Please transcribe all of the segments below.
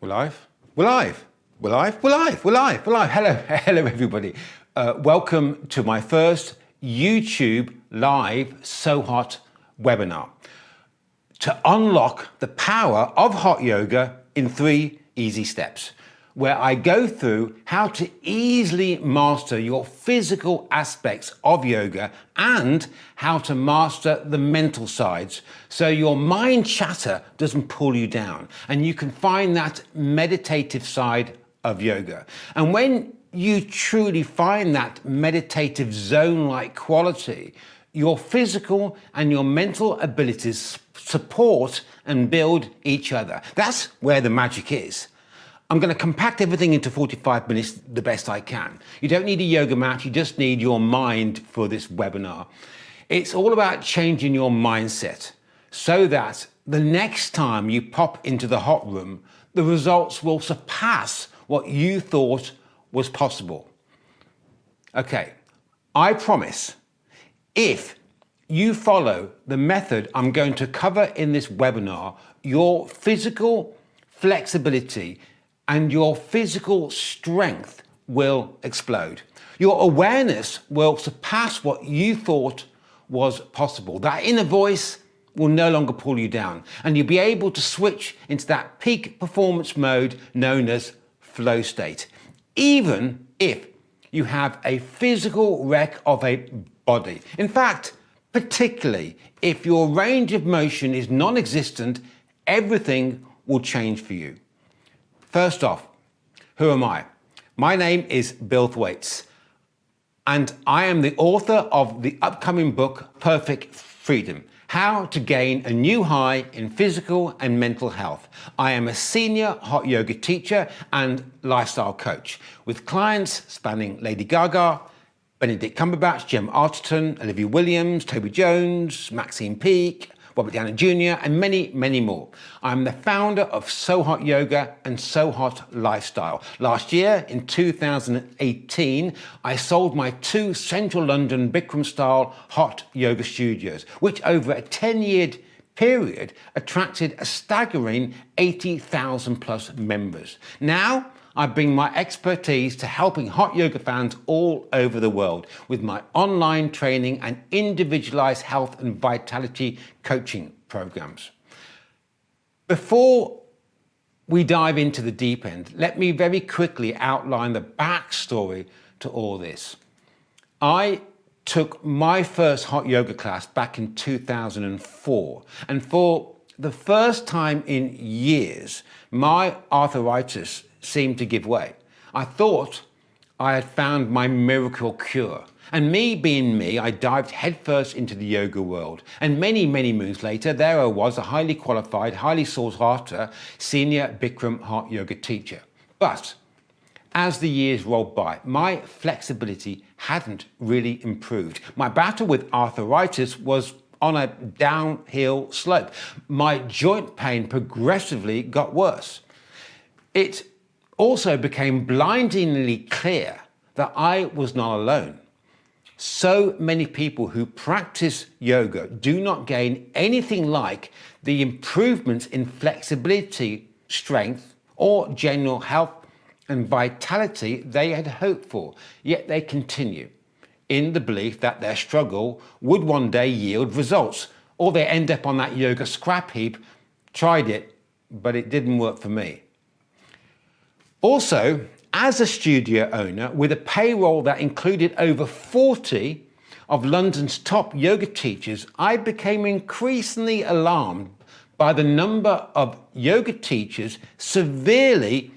We're live? We're live. We're live. We're live. We're live. We're live. Hello, hello everybody. Welcome to my first YouTube live Sohot webinar to unlock the power of hot yoga in 3 easy steps, where I go through how to easily master your physical aspects of yoga and how to master the mental sides so your mind chatter doesn't pull you down and you can find that meditative side of yoga. And when you truly find that meditative zone-like quality, your physical and your mental abilities support and build each other. That's where the magic is. I'm going to compact everything into 45 minutes the best I can. You don't need a yoga mat, you just need your mind for this webinar. It's all about changing your mindset so that the next time you pop into the hot room, the results will surpass what you thought was possible. Okay, I promise, if you follow the method I'm going to cover in this webinar, your physical flexibility and your physical strength will explode. Your awareness will surpass what you thought was possible. That inner voice will no longer pull you down, and you'll be able to switch into that peak performance mode known as flow state, even if you have a physical wreck of a body. In fact, particularly if your range of motion is non-existent, everything will change for you. First off, who am I? My name is Bill Thwaites, and I am the author of the upcoming book, Perfect Freedom: How to Gain a New High in Physical and Mental Health. I am a senior hot yoga teacher and lifestyle coach with clients spanning Lady Gaga, Benedict Cumberbatch, Gemma Arterton, Olivia Williams, Toby Jones, Maxine Peake, Robert Downey Jr., and many, many more. I'm the founder of Sohot Yoga and Sohot Lifestyle. Last year, in 2018, I sold my 2 central London Bikram-style hot yoga studios, which over a 10-year period attracted a staggering 80,000 plus members. Now, I bring my expertise to helping hot yoga fans all over the world with my online training and individualized health and vitality coaching programs. Before we dive into the deep end, let me very quickly outline the backstory to all this. I took my first hot yoga class back in 2004, and for the first time in years, my arthritis seemed to give way. I thought I had found my miracle cure. And me being me, I dived headfirst into the yoga world. And many, many moons later, there I was, a highly qualified, highly sought after senior Bikram hot yoga teacher. But as the years rolled by, my flexibility hadn't really improved. My battle with arthritis was on a downhill slope. My joint pain progressively got worse. It also became blindingly clear that I was not alone. So many people who practice yoga do not gain anything like the improvements in flexibility, strength, or general health and vitality they had hoped for, yet they continue in the belief that their struggle would one day yield results, or they end up on that yoga scrap heap. Tried it, but it didn't work for me. Also, as a studio owner with a payroll that included over 40 of London's top yoga teachers, I became increasingly alarmed by the number of yoga teachers severely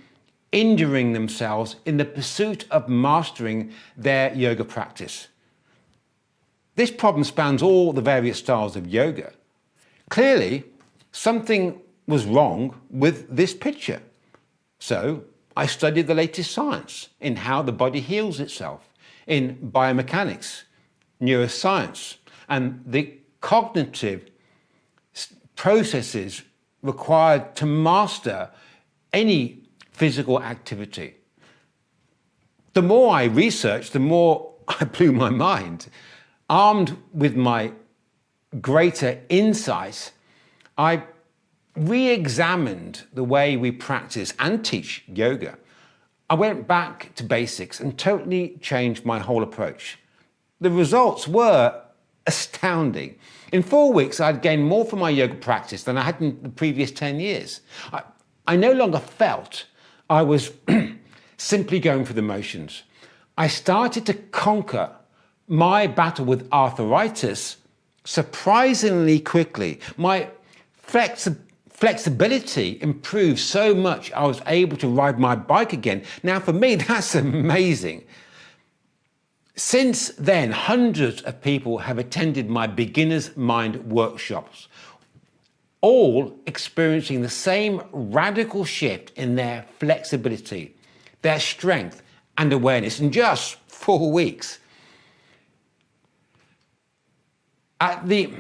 injuring themselves in the pursuit of mastering their yoga practice. This problem spans all the various styles of yoga. Clearly, something was wrong with this picture. So I studied the latest science in how the body heals itself, in biomechanics, neuroscience, and the cognitive processes required to master any physical activity. The more I researched, the more I blew my mind. Armed with my greater insight, I re-examined the way we practice and teach yoga, I went back to basics and totally changed my whole approach. The results were astounding. In 4 weeks, I'd gained more from my yoga practice than I had in the previous 10 years. I no longer felt I was simply going through the motions. I started to conquer my battle with arthritis surprisingly quickly. My flexibility improved so much I was able to ride my bike again. Now for me, that's amazing. Since then, hundreds of people have attended my Beginner's Mind workshops, all experiencing the same radical shift in their flexibility, their strength and awareness in just 4 weeks. At the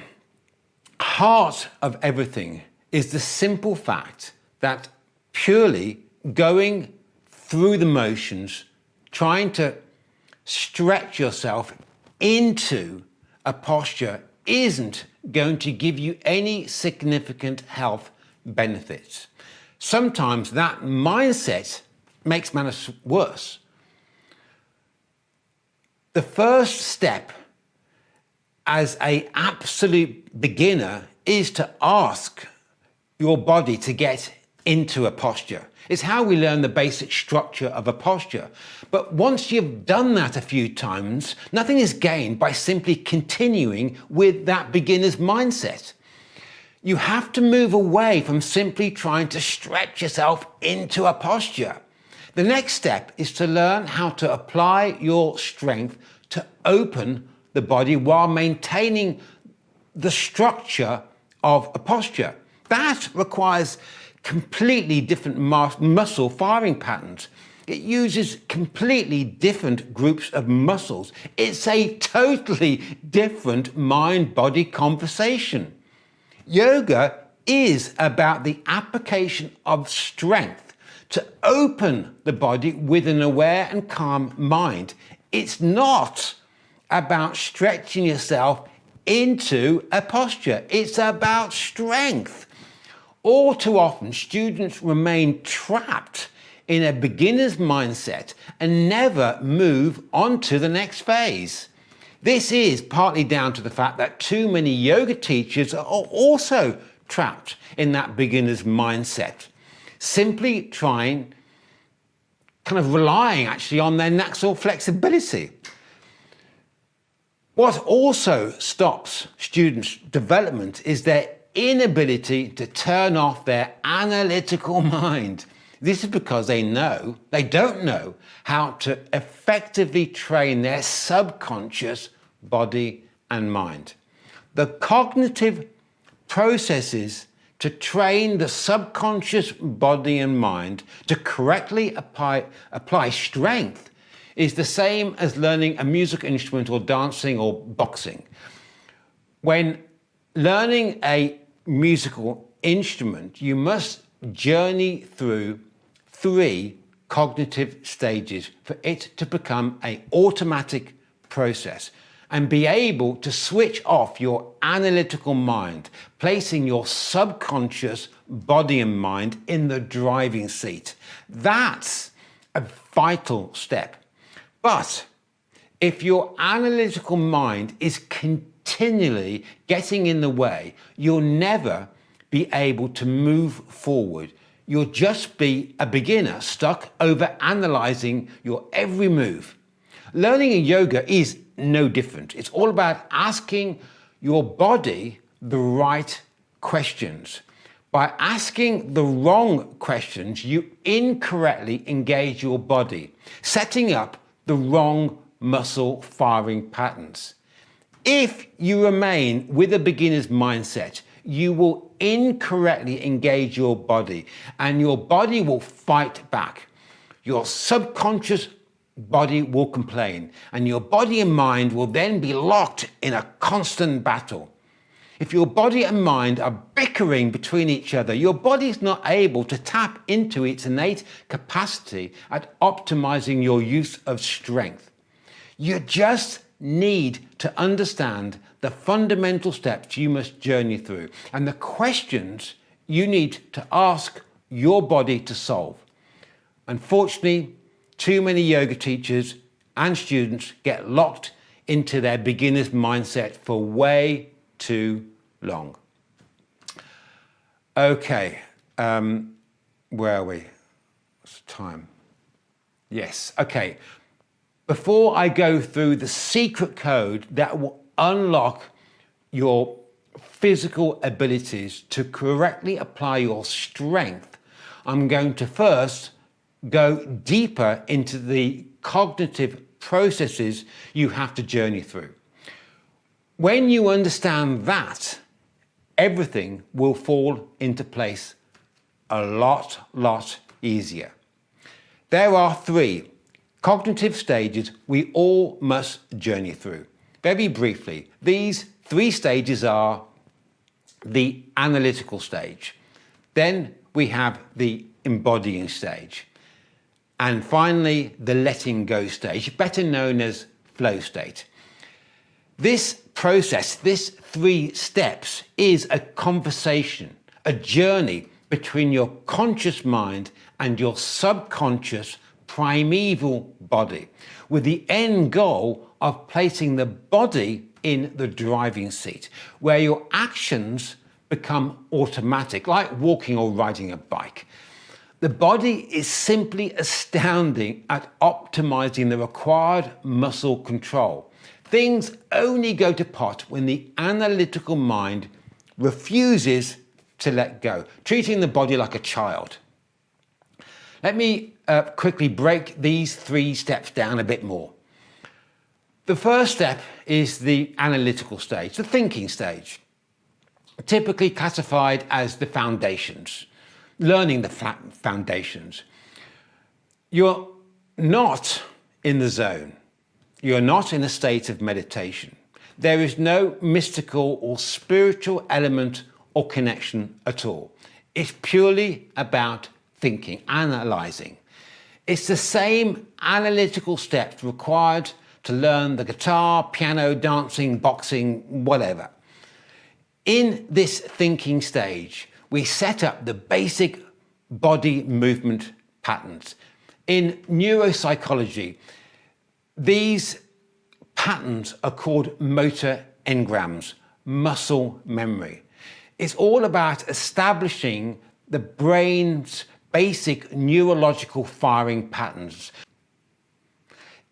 heart of everything is the simple fact that purely going through the motions, trying to stretch yourself into a posture isn't going to give you any significant health benefits. Sometimes that mindset makes matters worse. The first step as an absolute beginner is to ask your body to get into a posture. It's how we learn the basic structure of a posture. But once you've done that a few times, nothing is gained by simply continuing with that beginner's mindset. You have to move away from simply trying to stretch yourself into a posture. The next step is to learn how to apply your strength to open the body while maintaining the structure of a posture. That requires completely different muscle firing patterns. It uses completely different groups of muscles. It's a totally different mind-body conversation. Yoga is about the application of strength to open the body with an aware and calm mind. It's not about stretching yourself into a posture. It's about strength. All too often, students remain trapped in a beginner's mindset and never move on to the next phase. This is partly down to the fact that too many yoga teachers are also trapped in that beginner's mindset, simply relying actually on their natural flexibility. What also stops students' development is their inability to turn off their analytical mind. This is because they don't know how to effectively train their subconscious body and mind. The cognitive processes to train the subconscious body and mind to correctly apply strength is the same as learning a musical instrument or dancing or boxing. When learning a musical instrument, you must journey through 3 cognitive stages for it to become an automatic process and be able to switch off your analytical mind, placing your subconscious body and mind in the driving seat. That's a vital step. But if your analytical mind is continually getting in the way, you'll never be able to move forward. You'll just be a beginner stuck over analyzing your every move. Learning in yoga is no different. It's all about asking your body the right questions. By asking the wrong questions, you incorrectly engage your body, setting up the wrong muscle firing patterns. If you remain with a beginner's mindset, you will incorrectly engage your body and your body will fight back. Your subconscious body will complain and your body and mind will then be locked in a constant battle. If your body and mind are bickering between each other, your body is not able to tap into its innate capacity at optimizing your use of strength. You just need to understand the fundamental steps you must journey through and the questions you need to ask your body to solve. Unfortunately, too many yoga teachers and students get locked into their beginner's mindset for way too long. Okay, where are we? What's the time? Yes, okay. Before I go through the secret code that will unlock your physical abilities to correctly apply your strength, I'm going to first go deeper into the cognitive processes you have to journey through. When you understand that, everything will fall into place a lot easier. There are 3 cognitive stages we all must journey through. Very briefly, these 3 stages are the analytical stage, then we have the embodying stage, and finally the letting go stage, better known as flow state. This process, this 3 steps, is a conversation, a journey between your conscious mind and your subconscious primeval body, with the end goal of placing the body in the driving seat, where your actions become automatic, like walking or riding a bike. The body is simply astounding at optimizing the required muscle control. Things only go to pot when the analytical mind refuses to let go, treating the body like a child. Let me quickly break these 3 steps down a bit more. The first step is the analytical stage, the thinking stage, typically classified as the foundations, learning the foundations. You're not in the zone. You're not in a state of meditation. There is no mystical or spiritual element or connection at all. It's purely about thinking, analyzing. It's the same analytical steps required to learn the guitar, piano, dancing, boxing, whatever. In this thinking stage, we set up the basic body movement patterns. In neuropsychology, these patterns are called motor engrams, muscle memory. It's all about establishing the brain's basic neurological firing patterns.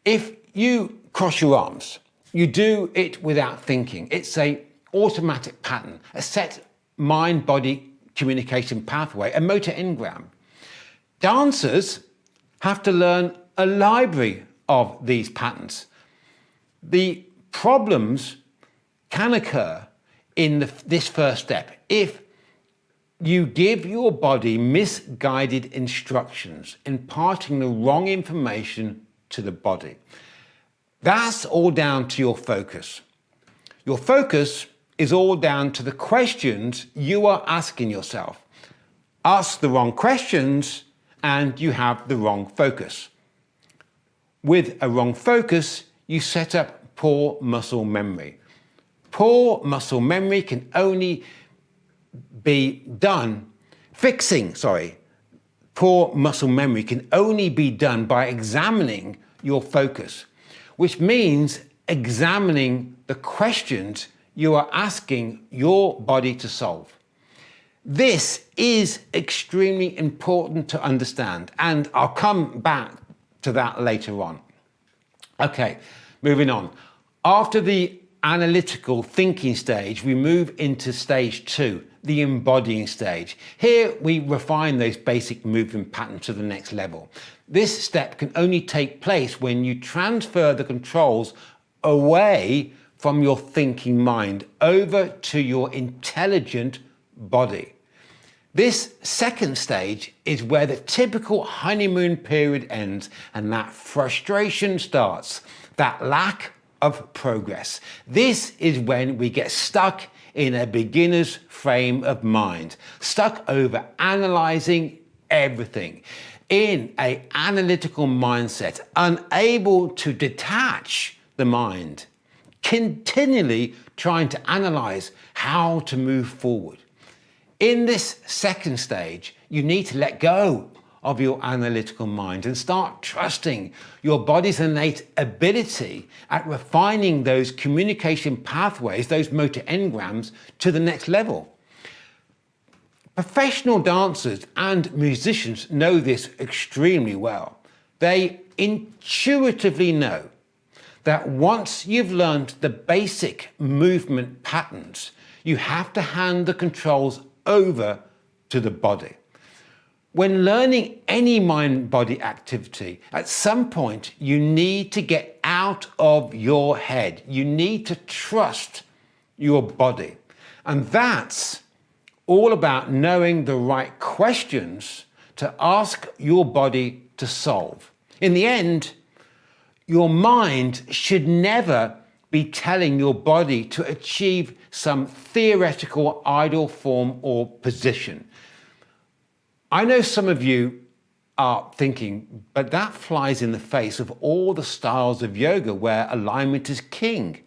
If you cross your arms, you do it without thinking. It's an automatic pattern, a set mind-body communication pathway, a motor engram. Dancers have to learn a library of these patterns. The problems can occur in this first step if you give your body misguided instructions, imparting the wrong information to the body. That's all down to your focus. Your focus is all down to the questions you are asking yourself. Ask the wrong questions and you have the wrong focus. With a wrong focus, you set up poor muscle memory. Poor muscle memory can only be done, poor muscle memory can only be done by examining your focus, which means examining the questions you are asking your body to solve. This is extremely important to understand, and I'll come back to that later on. Okay, moving on. After the analytical thinking stage, we move into stage 2, the embodying stage. Here we refine those basic movement patterns to the next level. This step can only take place when you transfer the controls away from your thinking mind over to your intelligent body. This second stage is where the typical honeymoon period ends and that frustration starts, that lack of progress. This is when we get stuck in a beginner's frame of mind, stuck over analyzing everything, in an analytical mindset, unable to detach the mind, continually trying to analyze how to move forward. In this second stage, you need to let go of your analytical mind and start trusting your body's innate ability at refining those communication pathways, those motor engrams, to the next level. Professional dancers and musicians know this extremely well. They intuitively know that once you've learned the basic movement patterns, you have to hand the controls over to the body. When learning any mind-body activity, at some point you need to get out of your head. You need to trust your body. And that's all about knowing the right questions to ask your body to solve. In the end, your mind should never be telling your body to achieve some theoretical ideal form or position. I know some of you are thinking, but that flies in the face of all the styles of yoga where alignment is king.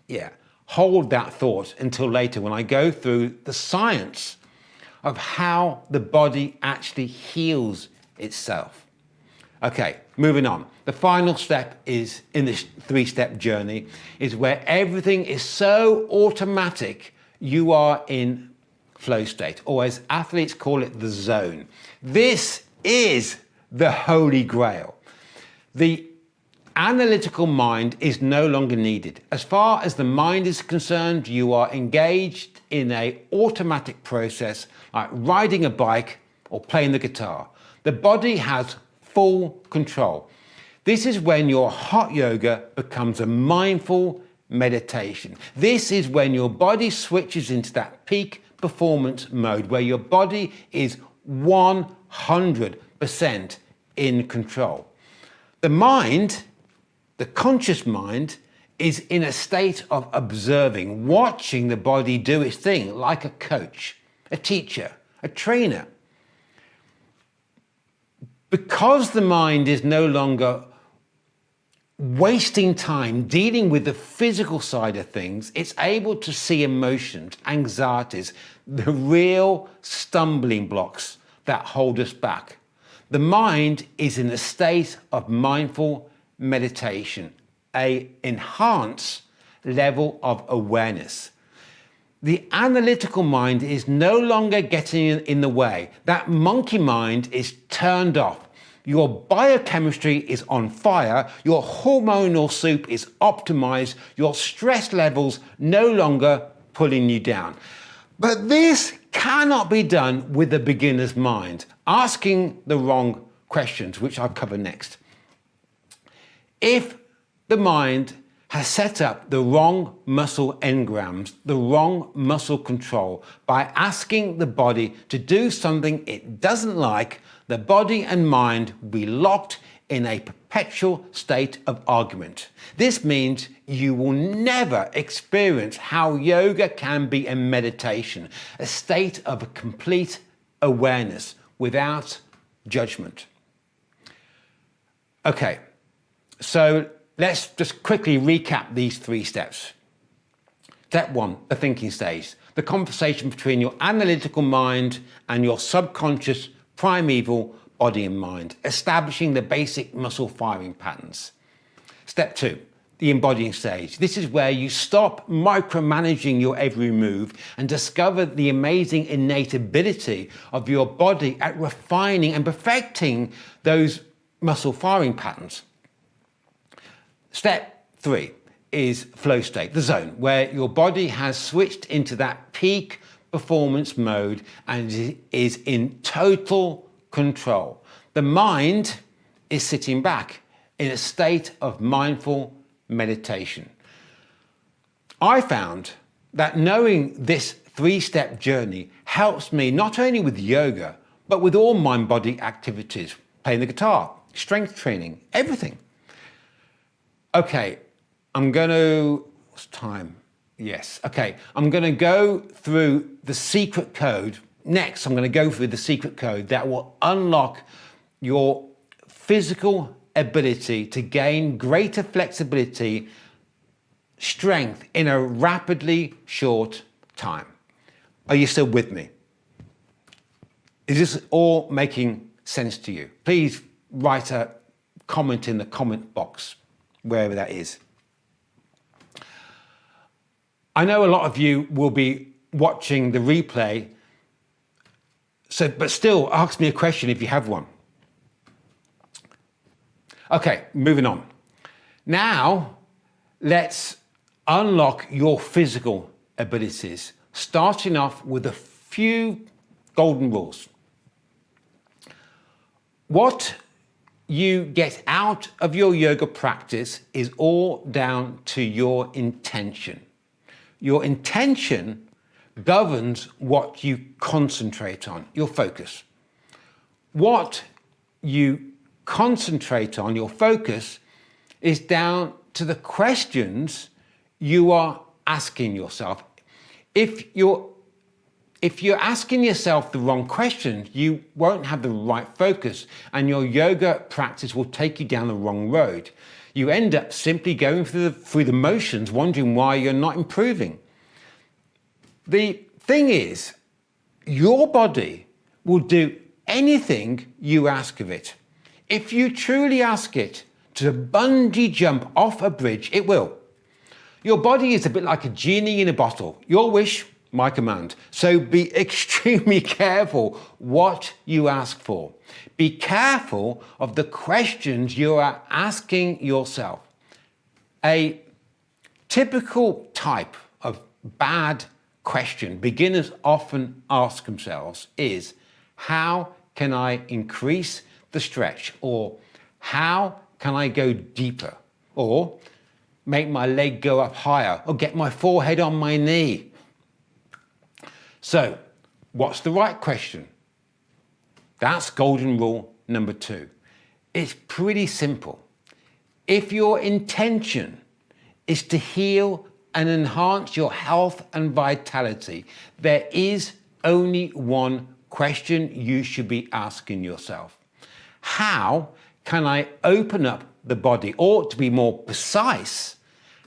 Yeah, hold that thought until later when I go through the science of how the body actually heals itself. Okay, moving on. The final step is in this three-step journey is where everything is so automatic, you are in flow state, or as athletes call it, the zone. This is the holy grail. The analytical mind is no longer needed. As far as the mind is concerned, you are engaged in an automatic process like riding a bike or playing the guitar. The body has full control. This is when your hot yoga becomes a mindful meditation. This is when your body switches into that peak performance mode where your body is 100% in control. The mind, the conscious mind, is in a state of observing, watching the body do its thing like a coach, a teacher, a trainer. Because the mind is no longer wasting time dealing with the physical side of things, it's able to see emotions, anxieties, the real stumbling blocks that hold us back. The mind is in a state of mindful meditation, an enhanced level of awareness. The analytical mind is no longer getting in the way. That monkey mind is turned off. Your biochemistry is on fire, your hormonal soup is optimized, your stress levels no longer pulling you down. But this cannot be done with a beginner's mind, asking the wrong questions, which I'll cover next. If the mind has set up the wrong muscle engrams, the wrong muscle control, by asking the body to do something it doesn't like, the body and mind will be locked in a perpetual state of argument. This means you will never experience how yoga can be a meditation, a state of complete awareness without judgment. Okay, so let's just quickly recap these three steps. Step one, the thinking stage, the conversation between your analytical mind and your subconscious primeval body and mind, establishing the basic muscle firing patterns. Step two, the embodying stage. This is where you stop micromanaging your every move and discover the amazing innate ability of your body at refining and perfecting those muscle firing patterns. Step three is flow state, the zone, where your body has switched into that peak performance mode and is in total control. The mind is sitting back in a state of mindful meditation. I found that knowing this three-step journey helps me not only with yoga, but with all mind-body activities, playing the guitar, strength training, everything. Okay, what's time? Yes, okay. I'm going to go through the secret code. Next, I'm going to go through the secret code that will unlock your physical ability to gain greater flexibility, strength in a rapidly short time. Are you still with me? Is this all making sense to you? Please write a comment in the comment box, wherever that is. I know a lot of you will be watching the replay, but still ask me a question if you have one. Okay, moving on. Now, let's unlock your physical abilities, starting off with a few golden rules. What you get out of your yoga practice is all down to your intention. Your intention governs what you concentrate on, your focus. What you concentrate on, your focus, is down to the questions you are asking yourself. If you're asking yourself the wrong questions, you won't have the right focus and your yoga practice will take you down the wrong road. You end up simply going through the motions, wondering why you're not improving. The thing is, your body will do anything you ask of it. If you truly ask it to bungee jump off a bridge, it will. Your body is a bit like a genie in a bottle. Your wish, my command. So be extremely careful what you ask for. Be careful of the questions you are asking yourself. A typical type of bad question beginners often ask themselves is, how can I increase the stretch? Or how can I go deeper? Or make my leg go up higher? Or get my forehead on my knee? So, what's the right question? That's golden rule number 2. It's pretty simple. If your intention is to heal and enhance your health and vitality, there is only one question you should be asking yourself. How can I open up the body? Or to be more precise,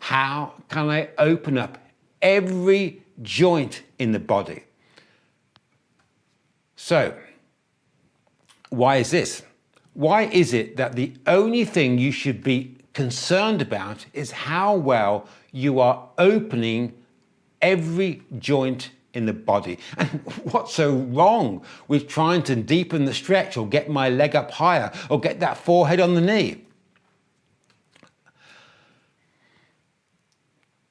how can I open up every joint in the body? So, why is this? Why is it that the only thing you should be concerned about is how well you are opening every joint in the body? And what's so wrong with trying to deepen the stretch or get my leg up higher or get that forehead on the knee?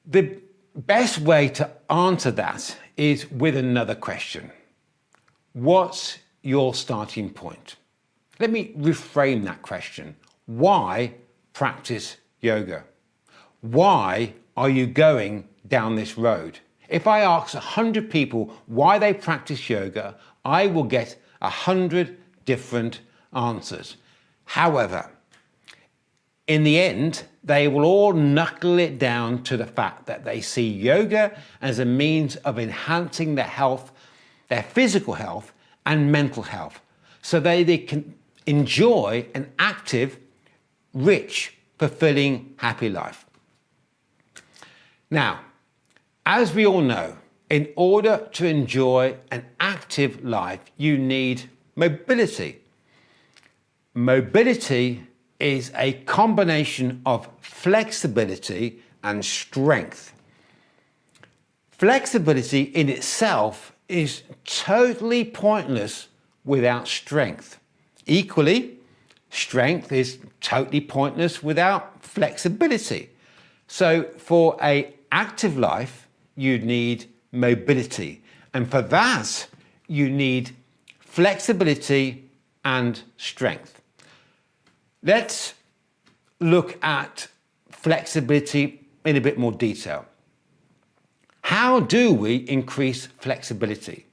The best way to answer that is with another question. What's your starting point? Let me reframe that question. Why practice yoga? Why are you going down this road? If I ask 100 people why they practice yoga, I will get 100 different answers. However, in the end, they will all knuckle it down to the fact that they see yoga as a means of enhancing their health, their physical health and mental health, so they can enjoy an active, rich, fulfilling, happy life. Now, as we all know, in order to enjoy an active life, you need mobility. Mobility is a combination of flexibility and strength. Flexibility in itself is totally pointless without strength. Equally, strength is totally pointless without flexibility. So for an active life, you need mobility. And for that, you need flexibility and strength. Let's look at flexibility in a bit more detail. How do we increase flexibility?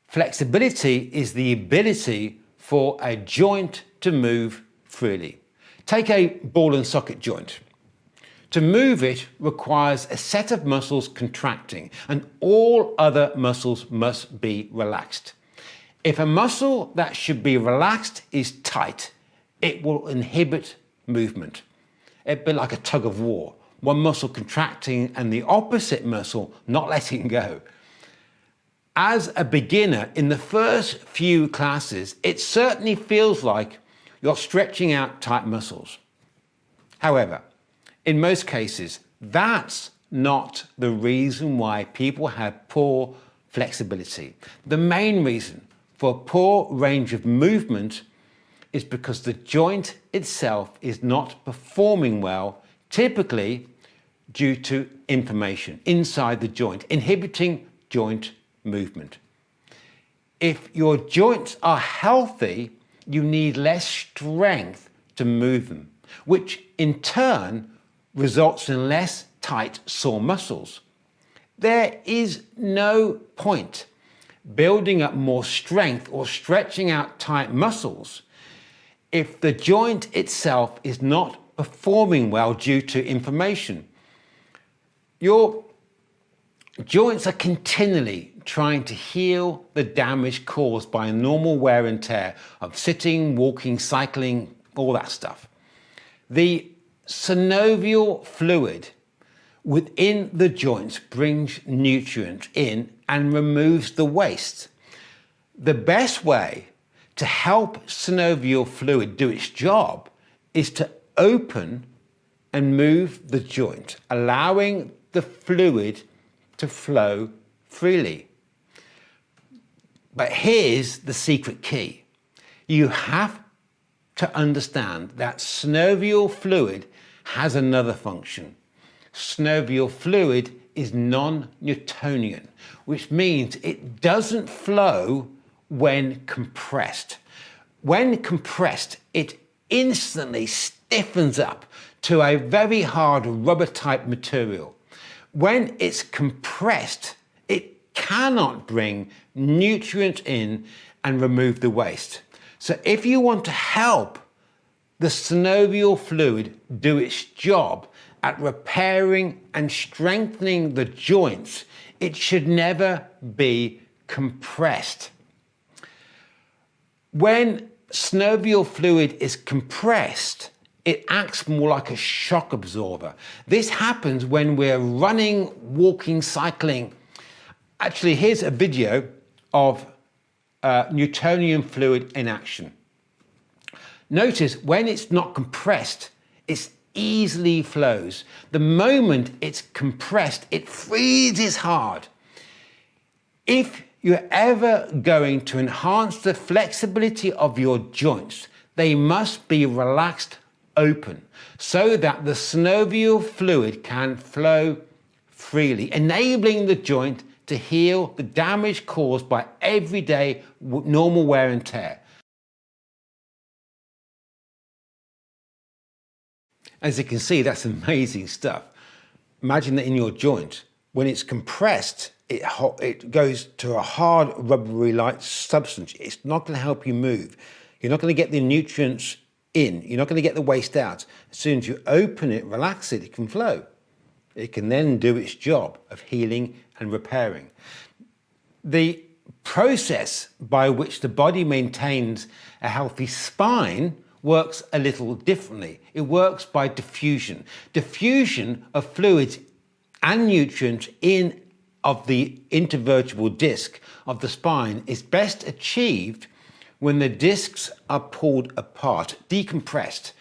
Flexibility is the ability for a joint to move freely. Take a ball and socket joint. To move it requires a set of muscles contracting, and all other muscles must be relaxed. If a muscle that should be relaxed is tight, it will inhibit movement. It'd be like a tug of war, one muscle contracting and the opposite muscle not letting go. As a beginner, in the first few classes, it certainly feels like you're stretching out tight muscles. However, in most cases, that's not the reason why people have poor flexibility. The main reason for poor range of movement is because the joint itself is not performing well, typically due to inflammation inside the joint, inhibiting joint movement. If your joints are healthy, you need less strength to move them, which in turn results in less tight, sore muscles. There is no point building up more strength or stretching out tight muscles if the joint itself is not performing well due to inflammation. Your joints are continually trying to heal the damage caused by normal wear and tear of sitting, walking, cycling, all that stuff. The synovial fluid within the joints brings nutrients in and removes the waste. The best way to help synovial fluid do its job is to open and move the joint, allowing the fluid to flow freely. But here's the secret key. You have to understand that synovial fluid has another function. Synovial fluid is non-Newtonian, which means it doesn't flow when compressed. When compressed, it instantly stiffens up to a very hard rubber-type material. When it's compressed, it cannot bring nutrients in and remove the waste. So if you want to help the synovial fluid do its job at repairing and strengthening the joints, it should never be compressed. When synovial fluid is compressed, it acts more like a shock absorber. This happens when we're running, walking, cycling. Actually, here's a video of Newtonian fluid in action. Notice when it's not compressed, it easily flows. The moment it's compressed, it freezes hard. If you're ever going to enhance the flexibility of your joints, they must be relaxed open so that the synovial fluid can flow freely, enabling the joint to heal the damage caused by everyday normal wear and tear. As you can see, that's amazing stuff. Imagine that in your joint, when it's compressed, it goes to a hard rubbery-like substance. It's not going to help you move. You're not going to get the nutrients in. You're not going to get the waste out. As soon as you open it, relax it, it can flow. It can then do its job of healing and repairing. The process by which the body maintains a healthy spine works a little differently. It works by diffusion. Diffusion of fluids and nutrients of the intervertebral disc of the spine is best achieved when the discs are pulled apart, decompressed,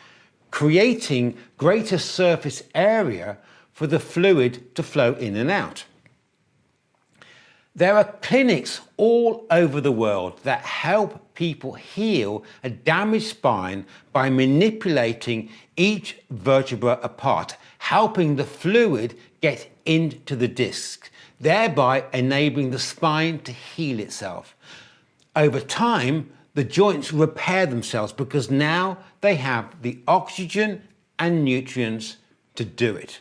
creating greater surface area for the fluid to flow in and out. There are clinics all over the world that help people heal a damaged spine by manipulating each vertebra apart, helping the fluid get into the discs, thereby enabling the spine to heal itself. Over time, the joints repair themselves because now they have the oxygen and nutrients to do it.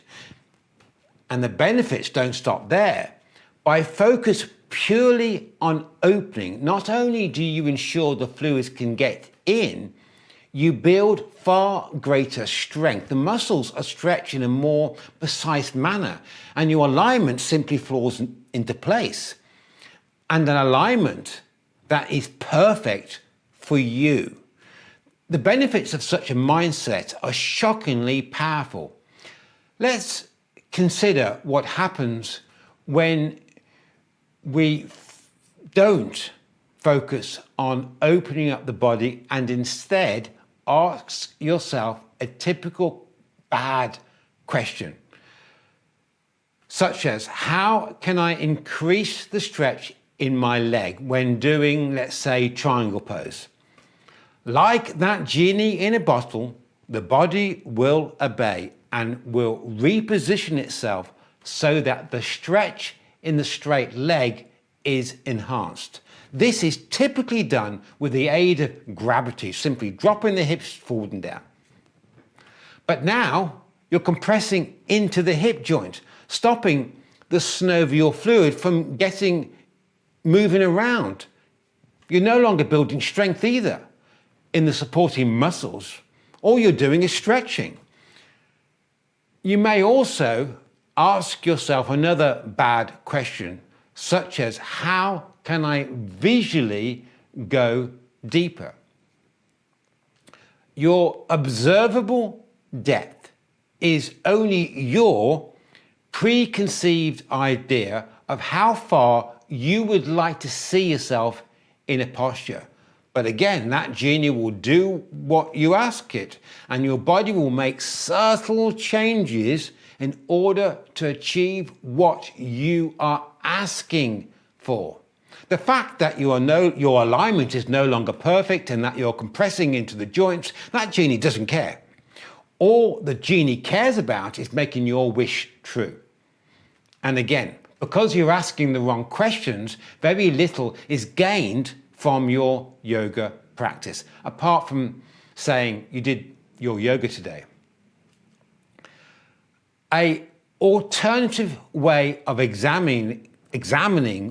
And the benefits don't stop there. By focus purely on opening, not only do you ensure the fluids can get in, you build far greater strength. The muscles are stretched in a more precise manner, and your alignment simply falls into place. And an alignment that is perfect for you. The benefits of such a mindset are shockingly powerful. Let's consider what happens when we Don't focus on opening up the body and instead ask yourself a typical bad question, such as, how can I increase the stretch in my leg when doing, let's say, triangle pose? Like that genie in a bottle, the body will obey and will reposition itself so that the stretch in the straight leg is enhanced. This is typically done with the aid of gravity, simply dropping the hips forward and down. But now you're compressing into the hip joint, stopping the synovial fluid from moving around. You're no longer building strength either in the supporting muscles. All you're doing is stretching. You may also ask yourself another bad question, such as, how can I visually go deeper? Your observable depth is only your preconceived idea of how far you would like to see yourself in a posture. But again, that genie will do what you ask it, and your body will make subtle changes in order to achieve what you are asking for. The fact that your alignment is no longer perfect and that you're compressing into the joints, that genie doesn't care. All the genie cares about is making your wish true. And again, because you're asking the wrong questions, very little is gained from your yoga practice, apart from saying you did your yoga today. An alternative way of examining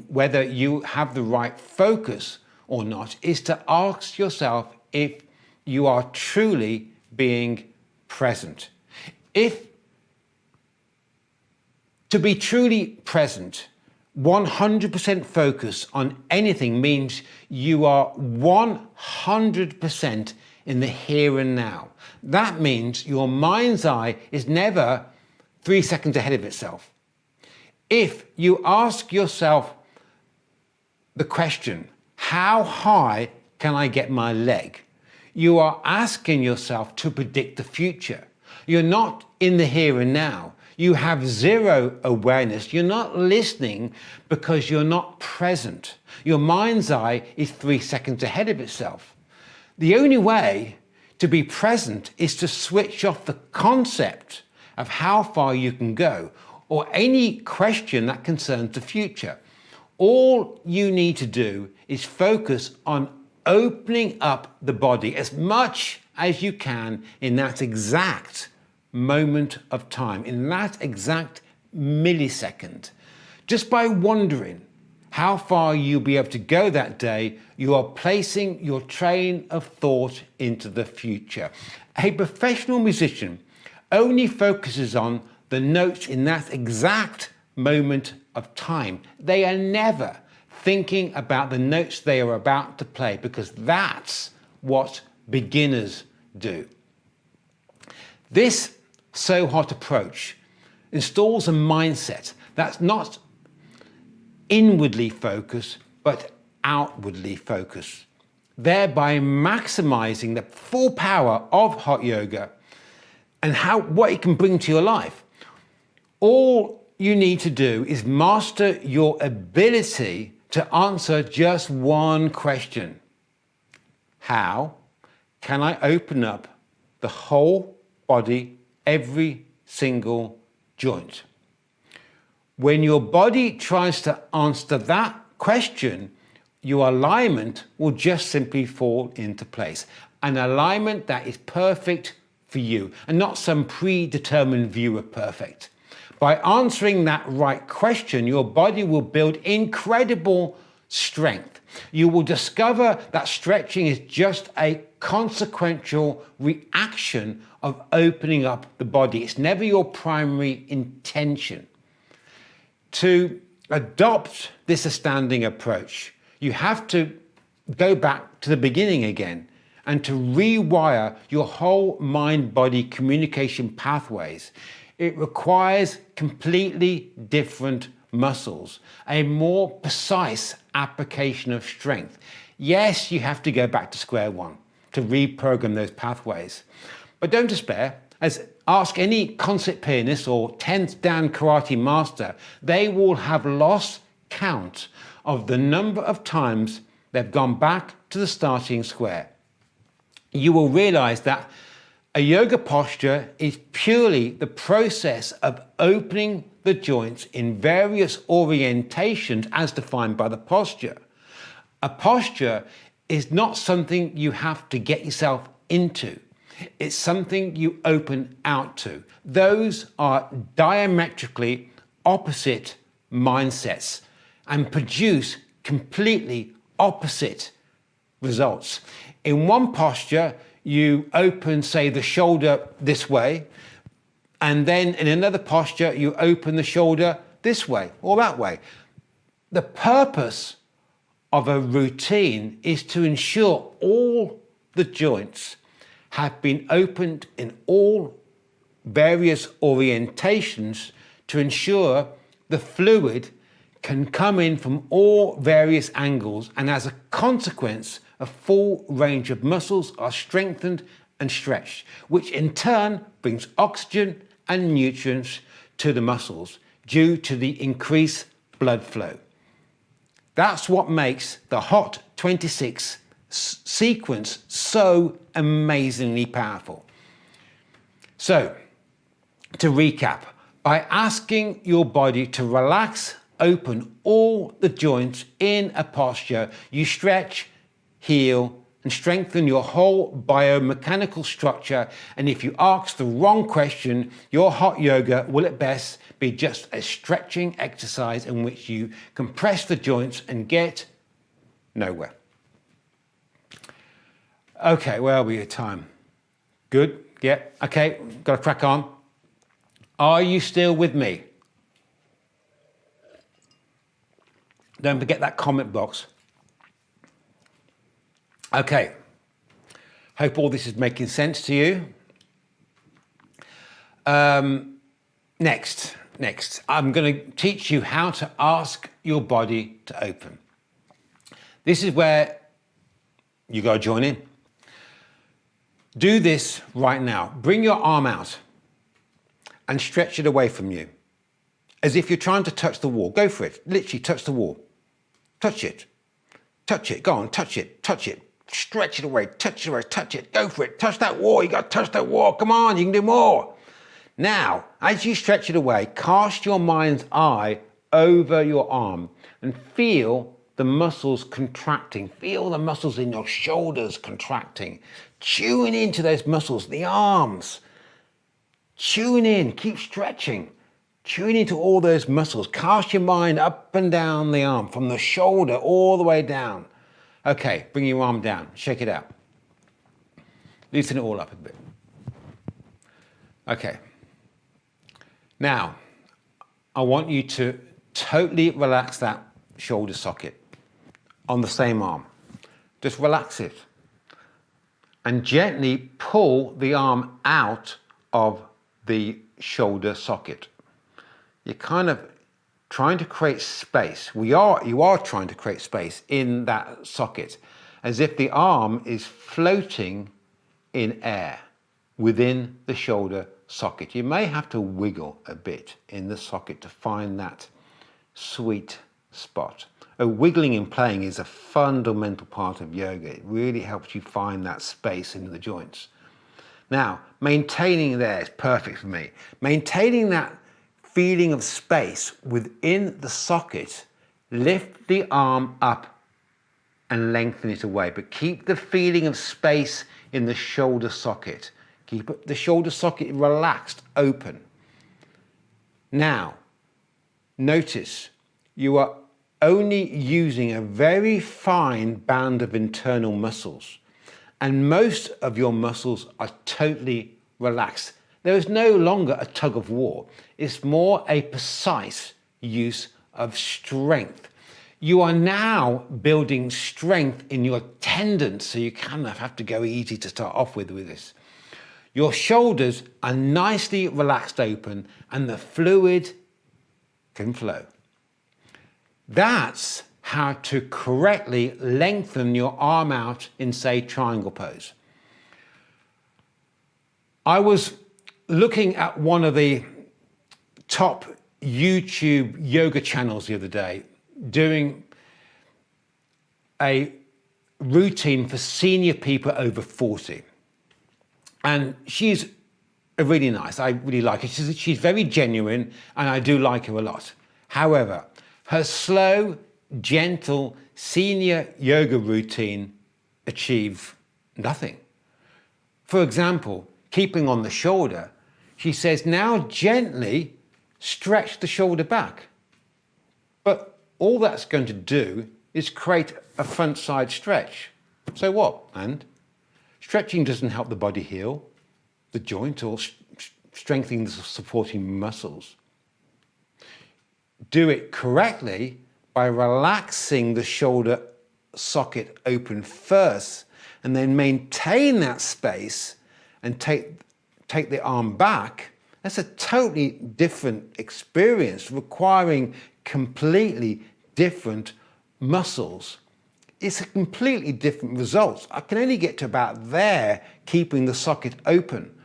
whether you have the right focus or not is to ask yourself if you are truly being present. To be truly present, 100% focus on anything means you are 100% in the here and now. That means your mind's eye is never 3 seconds ahead of itself. If you ask yourself the question, how high can I get my leg? You are asking yourself to predict the future. You're not in the here and now. You have zero awareness. You're not listening because you're not present. Your mind's eye is 3 seconds ahead of itself. The only way to be present is to switch off the concept of how far you can go or any question that concerns the future. All you need to do is focus on opening up the body as much as you can in that exact moment of time, in that exact millisecond. Just by wondering how far you'll be able to go that day, you are placing your train of thought into the future. A professional musician only focuses on the notes in that exact moment of time. They are never thinking about the notes they are about to play, because that's what beginners do. This Sohot approach installs a mindset that's not inwardly focused, but outwardly focused, thereby maximizing the full power of hot yoga and what it can bring to your life. All you need to do is master your ability to answer just one question. How can I open up the whole body, every single joint? When your body tries to answer that question, your alignment will just simply fall into place. An alignment that is perfect for you and not some predetermined view of perfect. By answering that right question, your body will build incredible strength. You will discover that stretching is just a consequential reaction of opening up the body. It's never your primary intention. To adopt this astounding approach, you have to go back to the beginning again and to rewire your whole mind-body communication pathways. It requires completely different muscles, a more precise application of strength. Yes, you have to go back to square one to reprogram those pathways. But don't despair, as ask any concert pianist or 10th Dan karate master, they will have lost count of the number of times they've gone back to the starting square. You will realize that a yoga posture is purely the process of opening the joints in various orientations as defined by the posture. A posture is not something you have to get yourself into. It's something you open out to. Those are diametrically opposite mindsets and produce completely opposite results. In one posture, you open, say, the shoulder this way, and then in another posture, you open the shoulder this way or that way. The purpose of a routine is to ensure all the joints have been opened in all various orientations to ensure the fluid can come in from all various angles, and as a consequence, a full range of muscles are strengthened and stretched, which in turn brings oxygen and nutrients to the muscles due to the increased blood flow. That's what makes the Hot 26 sequence so amazingly powerful. So, to recap, by asking your body to relax, open all the joints in a posture, you stretch, heal, and strengthen your whole biomechanical structure. And if you ask the wrong question, your hot yoga will at best be just a stretching exercise in which you compress the joints and get nowhere. Okay, where are we at time? Good, yeah, okay, got to crack on. Are you still with me? Don't forget that comment box. Okay, hope all this is making sense to you. Next, I'm going to teach you how to ask your body to open. This is where you got to join in. Do this right now. Bring your arm out and stretch it away from you, as if you're trying to touch the wall. Go for it. Literally touch the wall. Touch it. Touch it. Go on, touch it. Touch it. Stretch it away. Touch it away. Touch it. Go for it. Touch that wall. You got to touch that wall. Come on, you can do more. Now, as you stretch it away, cast your mind's eye over your arm and feel the muscles contracting. Feel the muscles in your shoulders contracting. Tune into those muscles, the arms. Tune in. Keep stretching. Tune into all those muscles. Cast your mind up and down the arm, from the shoulder all the way down. Okay, bring your arm down. Shake it out. Loosen it all up a bit. Okay. Now, I want you to totally relax that shoulder socket on the same arm. Just relax it. And gently pull the arm out of the shoulder socket. You're kind of trying to create space. You are trying to create space in that socket, as if the arm is floating in air within the shoulder socket. You may have to wiggle a bit in the socket to find that sweet spot. Wiggling and playing is a fundamental part of yoga. It really helps you find that space in the joints. Now, maintaining there is perfect for me. Maintaining that feeling of space within the socket, lift the arm up and lengthen it away, but keep the feeling of space in the shoulder socket. Keep the shoulder socket relaxed, open. Now, notice you are only using a very fine band of internal muscles, and most of your muscles are totally relaxed. There is no longer a tug of war. It's more a precise use of strength. You are now building strength in your tendons, so you kind of have to go easy to start off with this. Your shoulders are nicely relaxed open and the fluid can flow. That's how to correctly lengthen your arm out in, say, triangle pose. I was looking at one of the top YouTube yoga channels the other day, doing a routine for senior people over 40. And she's really nice. I really like her. She's very genuine, and I do like her a lot. However, her slow, gentle senior yoga routine achieves nothing. For example, keeping on the shoulder, she says, now gently stretch the shoulder back. But all that's going to do is create a front side stretch. So what? And stretching doesn't help the body heal the joint or strengthening the supporting muscles. Do it correctly by relaxing the shoulder socket open first, and then maintain that space and take the arm back. That's a totally different experience, requiring completely different muscles. It's a completely different result. I can only get to about there, keeping the socket open.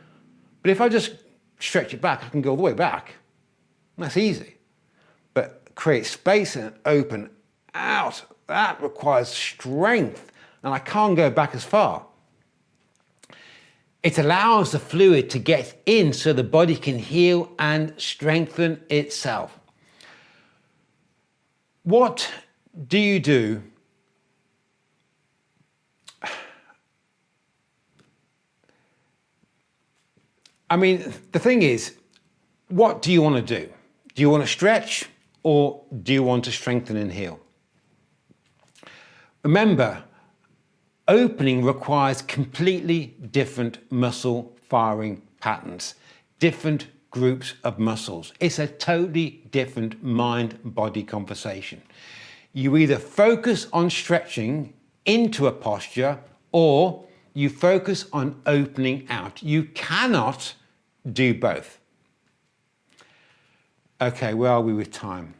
But if I just stretch it back, I can go all the way back. That's easy. But create space and open out, that requires strength, and I can't go back as far. It allows the fluid to get in so the body can heal and strengthen itself. What do you do I mean, the thing is, what do you want to do? Do you want to stretch, or do you want to strengthen and heal? Remember, opening requires completely different muscle firing patterns, different groups of muscles. It's a totally different mind-body conversation. You either focus on stretching into a posture, or you focus on opening out. You cannot do both. Okay, where are we with time?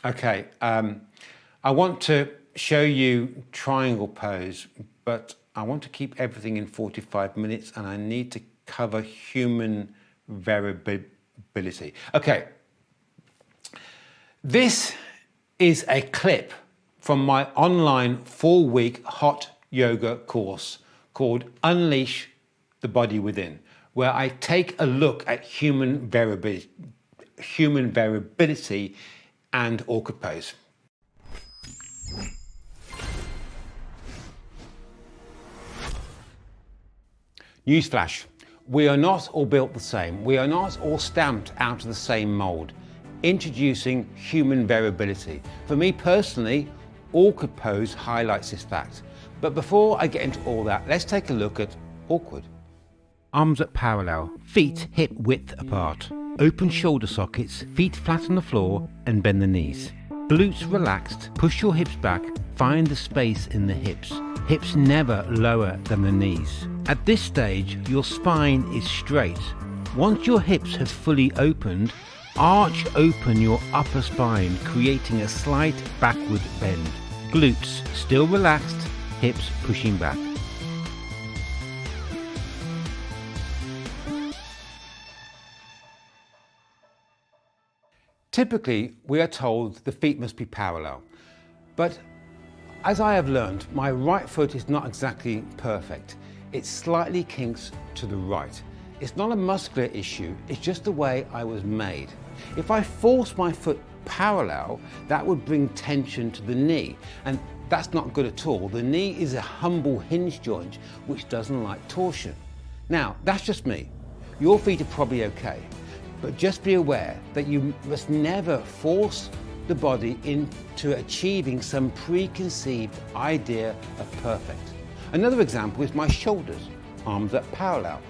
Okay, I want to show you triangle pose, but I want to keep everything in 45 minutes, and I need to cover human variability. Okay, this is a clip from my online 4-week hot yoga course called Unleash the Body Within, where I take a look at human variability and orchid pose. Newsflash, we are not all built the same. We are not all stamped out of the same mold. Introducing human variability. For me personally, orchid pose highlights this fact. But before I get into all that, let's take a look at awkward. Arms at parallel, feet hip width apart. Open shoulder sockets, feet flat on the floor, and bend the knees. Glutes relaxed, push your hips back, find the space in the hips. Hips never lower than the knees. At this stage, your spine is straight. Once your hips have fully opened, arch open your upper spine, creating a slight backward bend. Glutes still relaxed, hips pushing back. Typically, we are told the feet must be parallel, but as I have learned, my right foot is not exactly perfect. It slightly kinks to the right. It's not a muscular issue, it's just the way I was made. If I force my foot parallel, that would bring tension to the knee, and that's not good at all. The knee is a humble hinge joint which doesn't like torsion. Now, that's just me. Your feet are probably okay, but just be aware that you must never force the body into achieving some preconceived idea of perfect. Another example is my shoulders, arms at parallel.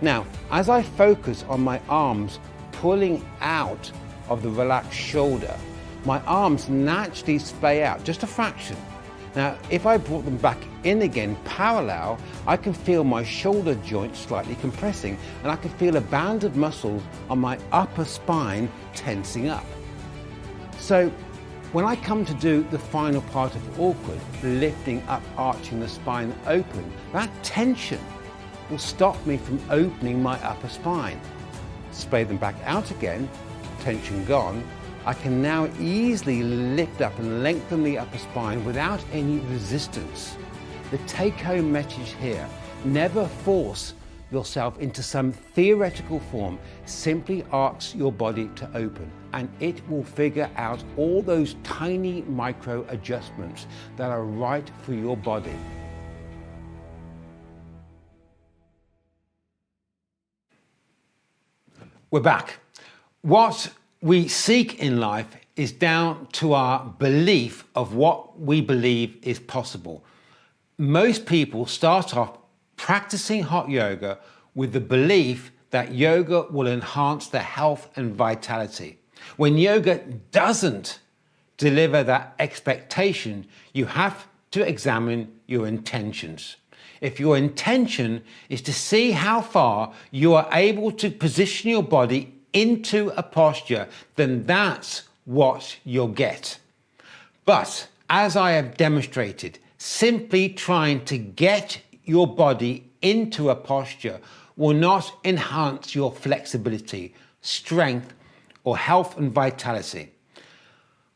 Now, as I focus on my arms pulling out of the relaxed shoulder, my arms naturally splay out just a fraction. Now, if I brought them back in again parallel, I can feel my shoulder joint slightly compressing, and I can feel a band of muscles on my upper spine tensing up. So When I come to do the final part of awkward, lifting up, arching the spine open, that tension will stop me from opening my upper spine. Spray them back out again, tension gone. I can now easily lift up and lengthen the upper spine without any resistance. The take-home message here, never force yourself into some theoretical form. Simply ask your body to open and it will figure out all those tiny micro adjustments that are right for your body. We're back. What we seek in life is down to our belief of what we believe is possible. Most people start off practicing hot yoga with the belief that yoga will enhance their health and vitality. When yoga doesn't deliver that expectation, you have to examine your intentions. If your intention is to see how far you are able to position your body into a posture, then that's what you'll get. But as I have demonstrated, simply trying to get your body into a posture will not enhance your flexibility, strength, or health and vitality.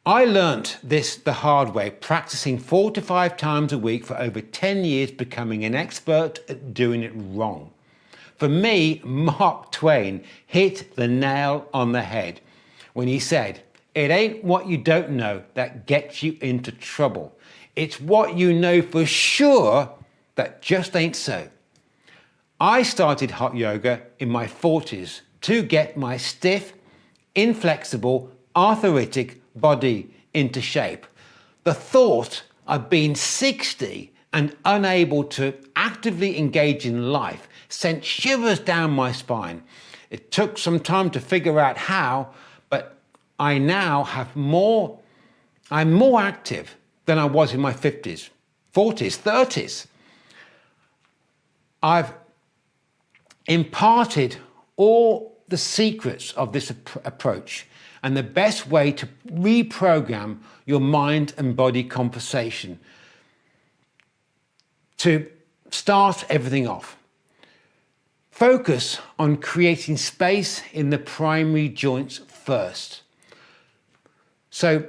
I learnt this the hard way, practicing 4 to 5 times a week for over 10 years, becoming an expert at doing it wrong. For me, Mark Twain hit the nail on the head when he said, "It ain't what you don't know that gets you into trouble. It's what you know for sure that just ain't so." I started hot yoga in my 40s to get my stiff, inflexible, arthritic body into shape. The thought of being 60 and unable to actively engage in life sent shivers down my spine. It took some time to figure out how, but I now have I'm more active than I was in my 50s, 40s, 30s. I've imparted all the secrets of this approach and the best way to reprogram your mind and body conversation to start everything off. Focus on creating space in the primary joints first. So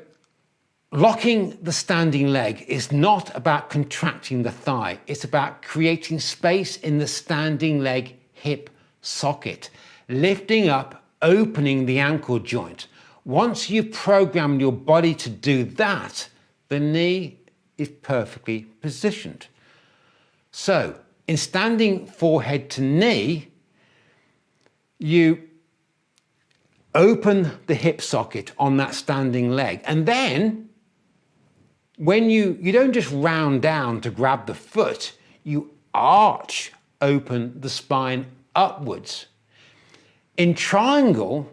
locking the standing leg is not about contracting the thigh. It's about creating space in the standing leg hip socket, lifting up, opening the ankle joint. Once you've programmed your body to do that, the knee is perfectly positioned. So in standing forehead to knee, you open the hip socket on that standing leg. And then when you don't just round down to grab the foot, you arch open the spine upwards. In triangle,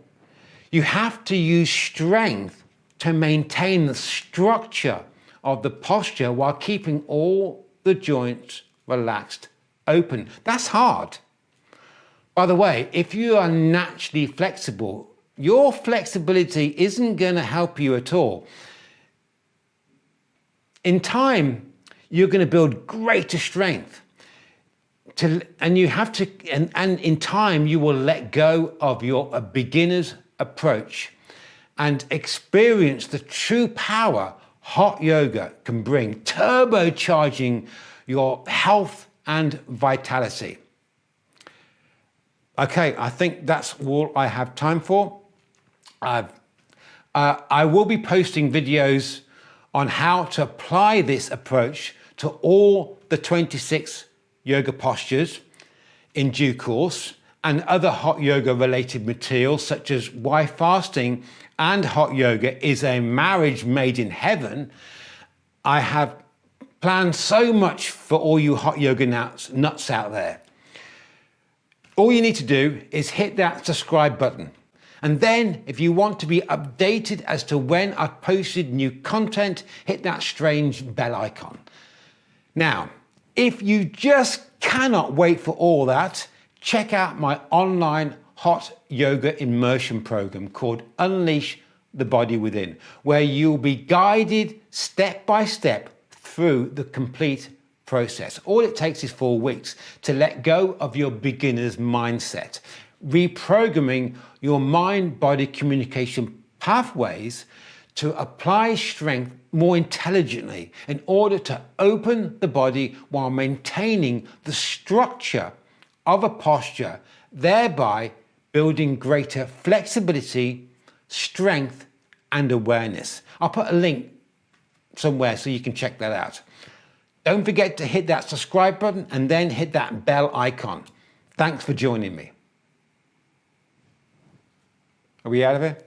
you have to use strength to maintain the structure of the posture while keeping all the joints relaxed, open. That's hard. By the way, if you are naturally flexible, your flexibility isn't going to help you at all. In time, you're going to build greater strength. And in time, you will let go of your beginner's approach and experience the true power hot yoga can bring, turbocharging your health and vitality. Okay, I think that's all I have time for. I will be posting videos on how to apply this approach to all the 26 yoga postures in due course, and other hot yoga related materials such as why fasting and hot yoga is a marriage made in heaven. I have planned so much for all you hot yoga nuts out there. All you need to do is hit that subscribe button. And then if you want to be updated as to when I've posted new content, hit that strange bell icon. Now, if you just cannot wait for all that, check out my online hot yoga immersion program called Unleash the body within, where you'll be guided step by step through the complete process. All it takes is 4 weeks to let go of your beginner's mindset, reprogramming your mind-body communication pathways to apply strength more intelligently in order to open the body while maintaining the structure of a posture, thereby building greater flexibility, strength, and awareness. I'll put a link somewhere so you can check that out. Don't forget to hit that subscribe button and then hit that bell icon. Thanks for joining me. Are we out of here?